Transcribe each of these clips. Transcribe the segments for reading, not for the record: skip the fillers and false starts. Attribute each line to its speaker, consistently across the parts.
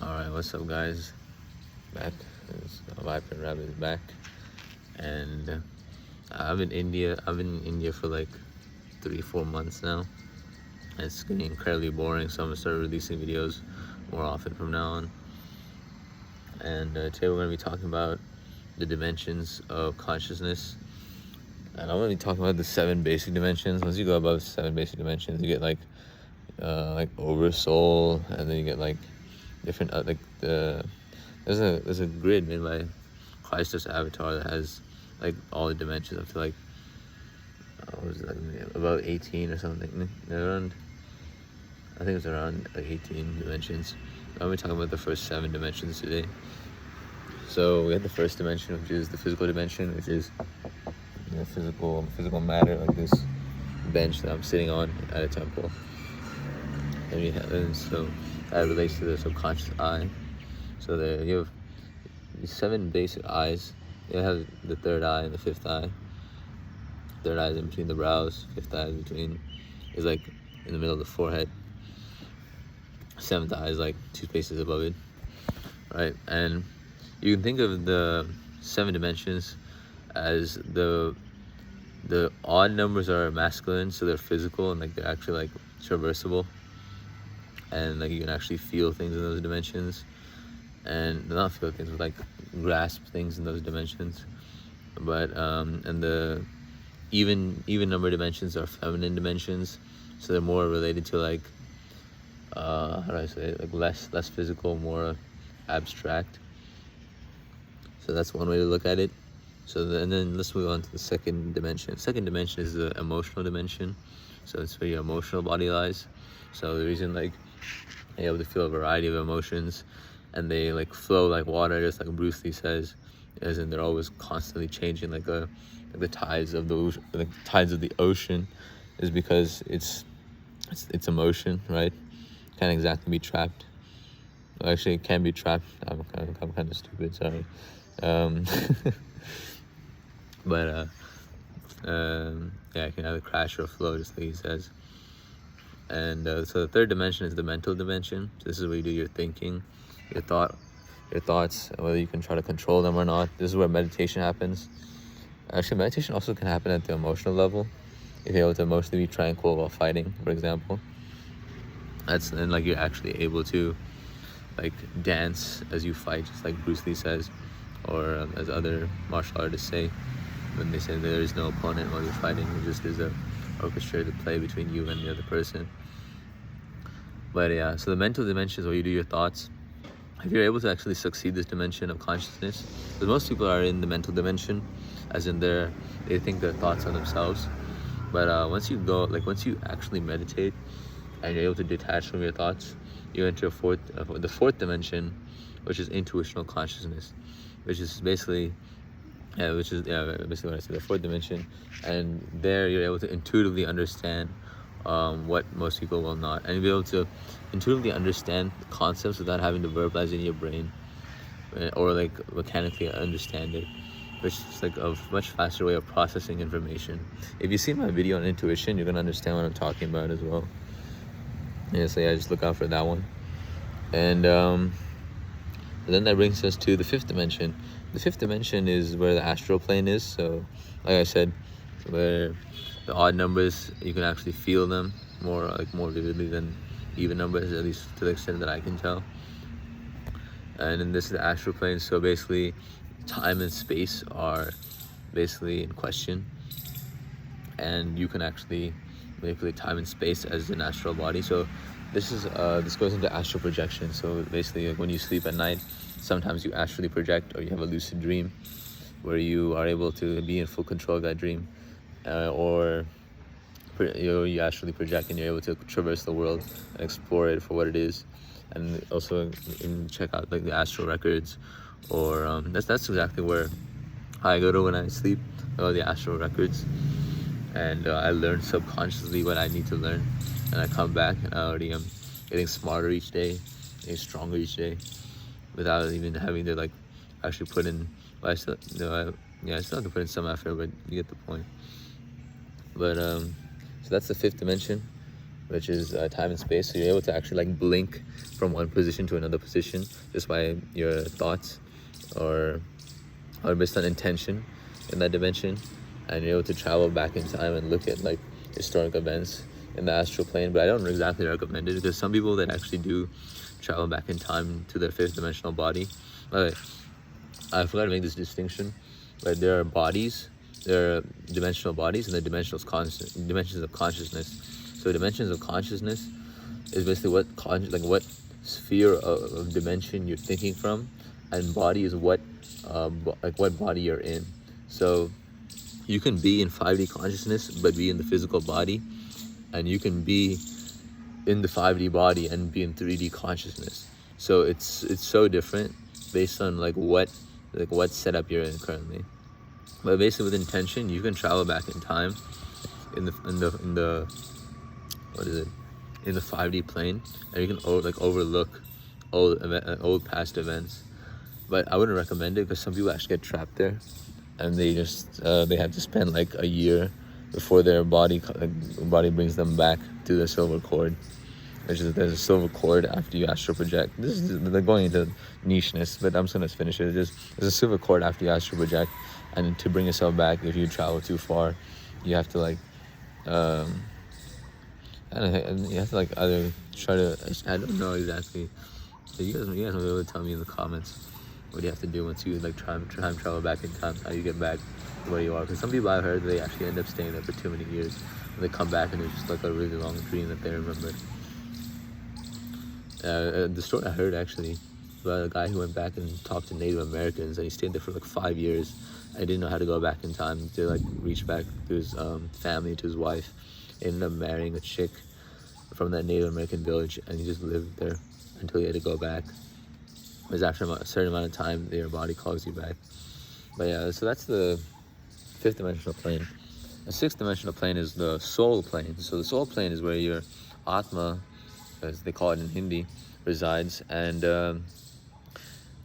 Speaker 1: Alright, what's up guys? Back. Vipin Rabbit is back. And I've been in India for like 3-4 months now. It's getting incredibly boring, so I'm gonna start releasing videos more often from now on. And today we're gonna be talking about the dimensions of consciousness. And I'm gonna be talking about the 7 basic dimensions. Once you go above 7 basic dimensions, you get like oversoul, and then you get like different there's a grid made by Christos Avatar that has like all the dimensions up to like what was it, like about 18 or something. Around, I think it's around like 18 dimensions. I'm gonna be talking about the first 7 dimensions today. So we have the first dimension, which is the physical dimension, which is physical matter, like this bench that I'm sitting on at a temple. And so that relates to the subconscious eye. So there you have these 7 basic eyes. You have the third eye and the fifth eye. Third eye is in between the brows. Fifth eye is like in the middle of the forehead. Seventh eye is like 2 spaces above it, right? And you can think of the 7 dimensions as the odd numbers are masculine, so they're physical and like they're actually like traversable, and like you can actually feel things in those dimensions, and not feel things, but like grasp things in those dimensions. But and the even number dimensions are feminine dimensions, so they're more related to like how do I say it? Like less physical, more abstract. So that's one way to look at it. And then let's move on to the second dimension. Second dimension is the emotional dimension. So it's where your emotional body lies. So the reason like you're able to feel a variety of emotions, and they like flow like water, just like Bruce Lee says, as in they're always constantly changing, like the tides of the ocean, is because it's emotion, right? Can't exactly be trapped. Well, actually, it can be trapped. I'm kind of stupid. Sorry. But yeah, it can either crash or flow, just like he says. And so the third dimension is the mental dimension. So this is where you do your thinking, your thoughts, whether you can try to control them or not. This is where meditation happens. Actually, meditation also can happen at the emotional level. If you're able to emotionally be tranquil while fighting, for example. And like you're actually able to like dance as you fight, just like Bruce Lee says, or as other martial artists say, when they say there is no opponent while you're fighting, it just is a orchestrated play between you and the other person. But yeah, so the mental dimension is where you do your thoughts. If you're able to actually succeed this dimension of consciousness, because most people are in the mental dimension, as in they think their thoughts on themselves. But once you actually meditate and you're able to detach from your thoughts, you enter the fourth dimension, which is intuitional consciousness, which is basically basically what I said, the fourth dimension. And there you're able to intuitively understand what most people will not, and you'll be able to intuitively understand concepts without having to verbalize in your brain or like mechanically understand it, which is like a much faster way of processing information. If you see my video on intuition, you're gonna understand what I'm talking about as well. Yeah, so yeah, just look out for that one. And then that brings us to the fifth dimension. The fifth dimension is where the astral plane is. So like I said, where the odd numbers, you can actually feel them more vividly than even numbers, at least to the extent that I can tell. And then this is the astral plane. So basically time and space are basically in question, and you can actually manipulate time and space as an astral body. So this goes into astral projection. So basically, like when you sleep at night, sometimes you astrally project, or you have a lucid dream where you are able to be in full control of that dream, or you astrally project and you're able to traverse the world and explore it for what it is. And also check out like the astral records, or that's exactly where I go to when I sleep. I go to the astral records, and I learn subconsciously what I need to learn, and I come back and I already am getting smarter each day, getting stronger each day, without even having to like actually put in. Well, I still have to put in some effort, but you get the point. But so that's the fifth dimension. which is time and space. So you're able to actually like blink from one position to another position just by your thoughts or based on intention in that dimension. And you're able to travel back in time and look at like historic events in the astral plane. But I don't exactly recommend it because some people that actually do travel back in time to their fifth dimensional body. But I forgot to make this distinction. But there are bodies, there are dimensional bodies, and there are dimensions of consciousness. So dimensions of consciousness is basically what sphere of dimension you're thinking from, and body is what body you're in. So you can be in 5D consciousness but be in the physical body, and you can be in the 5D body and be in 3D consciousness. So it's so different based on what setup you're in currently. But basically with intention, you can travel back in time in the 5D plane, and you can overlook old past events. But I wouldn't recommend it because some people actually get trapped there, and they just they have to spend like a year before their body brings them back to the silver cord. There's a silver cord after you astral project. This is going into nicheness, but I'm just gonna finish it. There's a silver cord after you astral project, and to bring yourself back, if you travel too far, you have to either try to. I don't know exactly. You guys will be able to tell me in the comments what you have to do once you try and travel back in time, how you get back to where you are. Because some people I've heard, they actually end up staying there for too many years, and they come back and it's just a really long dream that they remember. The story I heard actually about a guy who went back and talked to Native Americans, and he stayed there for 5 years. I didn't know how to go back in time to reach back to his family, to his wife. He ended up marrying a chick from that Native American village, and he just lived there until he had to go back. Because after a certain amount of time, your body calls you back. But yeah, so that's the fifth dimensional plane. The sixth dimensional plane is the soul plane. So the soul plane is where your Atma, as they call it in Hindi, resides. And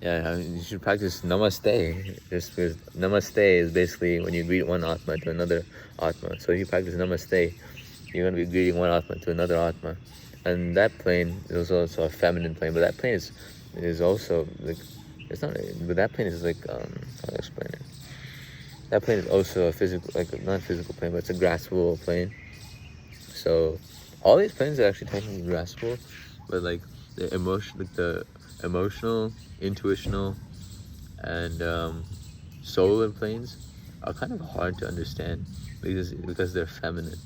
Speaker 1: you should practice Namaste. Just because Namaste is basically when you greet one Atma to another Atma. So if you practice Namaste, you're going to be greeting one Atma to another Atma. And that plane is also a feminine plane, but that plane is also it's not, but that plane is how to explain it. That plane is also a physical, not physical plane, but it's a graspable plane. So all these planes are actually technically graspable, but the emotional, intuitional, and solar planes are kind of hard to understand because they're feminine.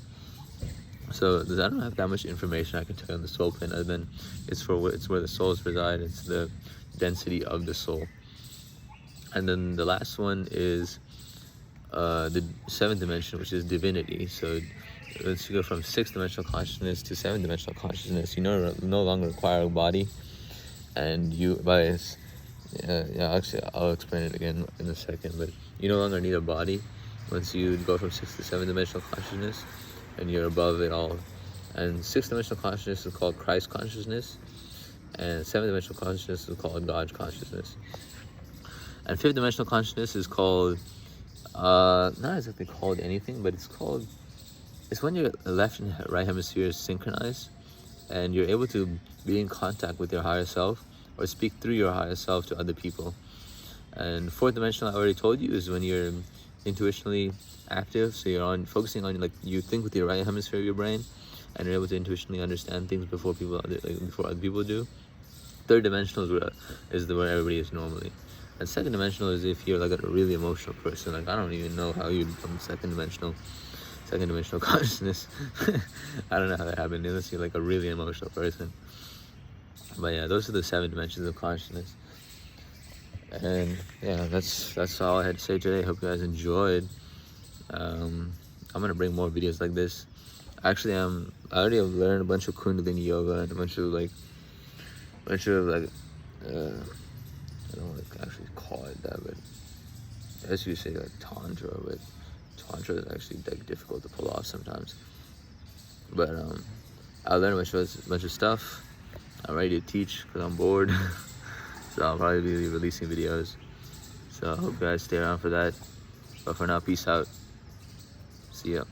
Speaker 1: So I don't have that much information I can tell you on the soul plane, other than it's where the souls reside. It's the density of the soul. And then the last one is the seventh dimension, which is divinity. So once you go from sixth dimensional consciousness to seventh dimensional consciousness, you no longer require a body, and actually I'll explain it again in a second. But you no longer need a body once you go from sixth to seventh dimensional consciousness, and you're above it all. And sixth dimensional consciousness is called Christ consciousness, and seventh dimensional consciousness is called God consciousness. And fifth dimensional consciousness is called not exactly called anything, but it's when your left and right hemisphere is synchronized, and you're able to be in contact with your higher self or speak through your higher self to other people. And fourth dimensional, I already told you, is when you're intuitionally active. So you're focusing on you think with your right hemisphere of your brain, and you're able to intuitionally understand things before other people do. Third dimensional is where everybody is normally. And second dimensional is if you're a really emotional person. I don't even know how you become second dimensional consciousness. I don't know how that happened unless you're a really emotional person. But yeah, those are the 7 dimensions of consciousness. And yeah, that's all I had to say today. Hope you guys enjoyed. I'm gonna bring more videos like this. Actually, I already have learned a bunch of Kundalini yoga and a bunch of I don't want to actually call it that, but I guess you say tantra, but tantra is actually difficult to pull off sometimes. But I learned a bunch of stuff. I'm ready to teach because I'm bored. So I'll probably be releasing videos. So I hope you guys stay around for that. But for now, peace out. See ya.